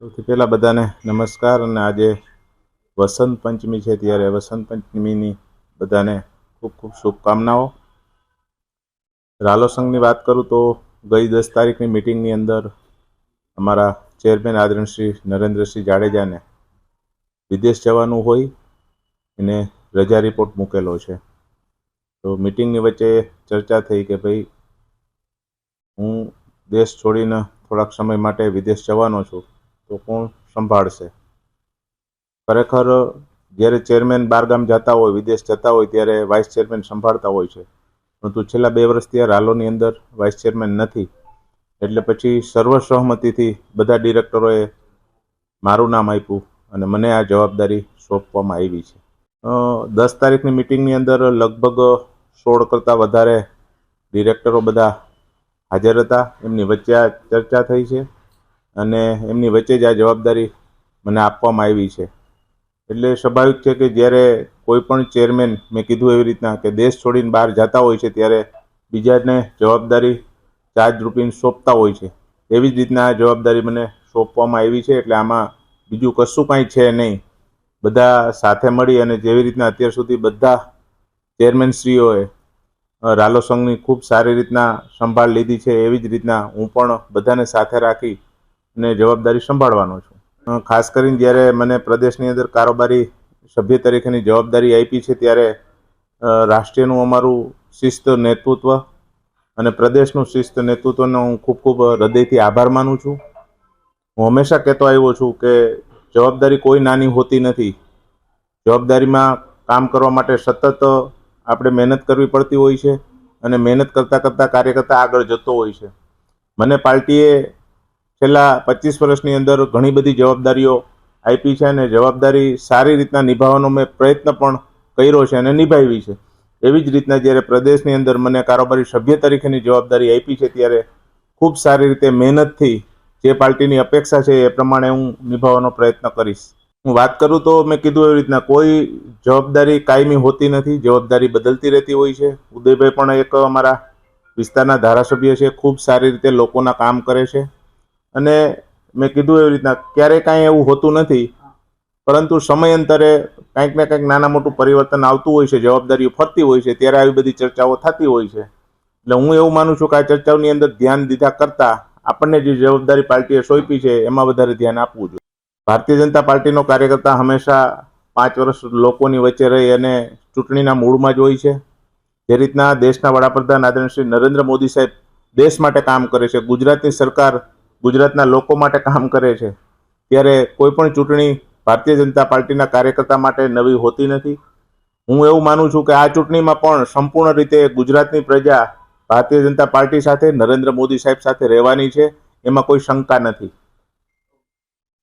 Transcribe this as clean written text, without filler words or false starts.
સૌથી પહેલાં બધાને નમસ્કાર. અને આજે વસંત પંચમી છે, ત્યારે વસંત પંચમીની બધાને ખૂબ ખૂબ શુભકામનાઓ. રાલો સંઘની વાત કરું તો ગઈ 10 તારીખની મિટિંગની અંદર અમારા ચેરમેન આદરણીય શ્રી નરેન્દ્રસિંહ જાડેજાને વિદેશ જવાનું હોય એને રજા રિપોર્ટ મૂકેલો છે. તો મિટિંગની વચ્ચે ચર્ચા થઈ કે ભાઈ હું દેશ છોડીને થોડાક સમય માટે વિદેશ જવાનો છું, તો કોણ સંભાળશે? ખરેખર જ્યારે ચેરમેન બહારગામ જતા હોય, વિદેશ જતા હોય, ત્યારે વાઇસ ચેરમેન સંભાળતા હોય છે. પરંતુ છેલ્લા 2 વર્ષથી આ રાલોની અંદર વાઇસ ચેરમેન નથી, એટલે પછી સર્વસહમતિથી બધા ડિરેક્ટરોએ મારું નામ આપ્યું અને મને આ જવાબદારી સોંપવામાં આવી છે. 10 તારીખની મિટિંગની અંદર લગભગ 16 કરતાં વધારે ડિરેક્ટરો બધા હાજર હતા. એમની વચ્ચે આ ચર્ચા થઈ છે અને એમની વચ્ચે જ આ જવાબદારી મને આપવામાં આવી છે. એટલે સ્વાભાવિક છે કે જ્યારે કોઈ પણ ચેરમેન, મેં કીધું એવી રીતના, કે દેશ છોડીને બહાર જતા હોય છે ત્યારે બીજાને જવાબદારી ચાર્જ રૂપીને સોંપતા હોય છે. એવી જ રીતના આ જવાબદારી મને સોંપવામાં આવી છે. એટલે આમાં બીજું કશું કાંઈ છે નહીં. બધા સાથે મળી અને જેવી રીતના અત્યાર સુધી બધા ચેરમેનશ્રીઓએ રાલો સંઘની ખૂબ સારી રીતના સંભાળ લીધી છે, એવી જ રીતના હું પણ બધાને સાથે રાખી અને જવાબદારી સંભાળવાનો છું. ખાસ કરીને જ્યારે મને પ્રદેશની અંદર કારોબારી સભ્ય તરીકેની જવાબદારી આપી છે, ત્યારે રાષ્ટ્રીયનું અમારું શિસ્ત નેતૃત્વ અને પ્રદેશનું શિસ્ત નેતૃત્વનો હું ખૂબ ખૂબ હૃદયથી આભાર માનું છું. હું હંમેશા કહેતો આવ્યો છું કે જવાબદારી કોઈ નાની હોતી નથી. જવાબદારીમાં કામ કરવા માટે સતત આપણે મહેનત કરવી પડતી હોય છે અને મહેનત કરતાં કરતાં કાર્યકર્તા આગળ જતો હોય છે. મને પાર્ટીએ છેલ્લા 25 વર્ષની અંદર ઘણી બધી જવાબદારીઓ આપી છે અને જવાબદારી સારી રીતના નિભાવવાનો મેં પ્રયત્ન પણ કર્યો છે અને નિભાવી છે. એવી જ રીતના જ્યારે પ્રદેશની અંદર મને કારોબારી સભ્ય તરીકેની જવાબદારી આપી છે, ત્યારે ખૂબ સારી રીતે મહેનતથી જે પાર્ટીની અપેક્ષા છે એ પ્રમાણે હું નિભાવવાનો પ્રયત્ન કરીશ. હું વાત કરું તો મેં કીધું એવી રીતના કોઈ જવાબદારી કાયમી હોતી નથી, જવાબદારી બદલતી રહેતી હોય છે. ઉદયભાઈ પણ એક અમારા વિસ્તારના ધારાસભ્ય છે, ખૂબ સારી રીતે લોકોના કામ કરે છે. અને મેં કીધું એવી રીતના ક્યારેય કાંઈ એવું હોતું નથી, પરંતુ સમયાંતરે કંઈક ને કંઈક નાના મોટું પરિવર્તન આવતું હોય છે, જવાબદારીઓ ફરતી હોય છે, ત્યારે આવી બધી ચર્ચાઓ થતી હોય છે. એટલે હું એવું માનું છું કે આ ચર્ચાઓની અંદર ધ્યાન દીધા કરતાં આપણને જે જવાબદારી પાર્ટીએ સોંપી છે એમાં વધારે ધ્યાન આપવું જોઈએ. ભારતીય જનતા પાર્ટીનો કાર્યકર્તા હંમેશા 5 વર્ષ લોકોની વચ્ચે રહી અને ચૂંટણીના મૂળમાં જ હોય છે. જે રીતના દેશના વડાપ્રધાન આદરણીય શ્રી નરેન્દ્ર મોદી સાહેબ દેશ માટે કામ કરે છે, ગુજરાતની સરકાર ગુજરાતના લોકો માટે કામ કરે છે, ત્યારે કોઈ પણ ચૂંટણી ભારતીય જનતા પાર્ટીના કાર્યકર્તા માટે નવી હોતી નથી. હું એવું માનું છું કે આ ચૂંટણીમાં પણ સંપૂર્ણ રીતે ગુજરાતની પ્રજા ભારતીય જનતા પાર્ટી સાથે, નરેન્દ્ર મોદી સાહેબ સાથે રહેવાની છે, એમાં કોઈ શંકા નથી.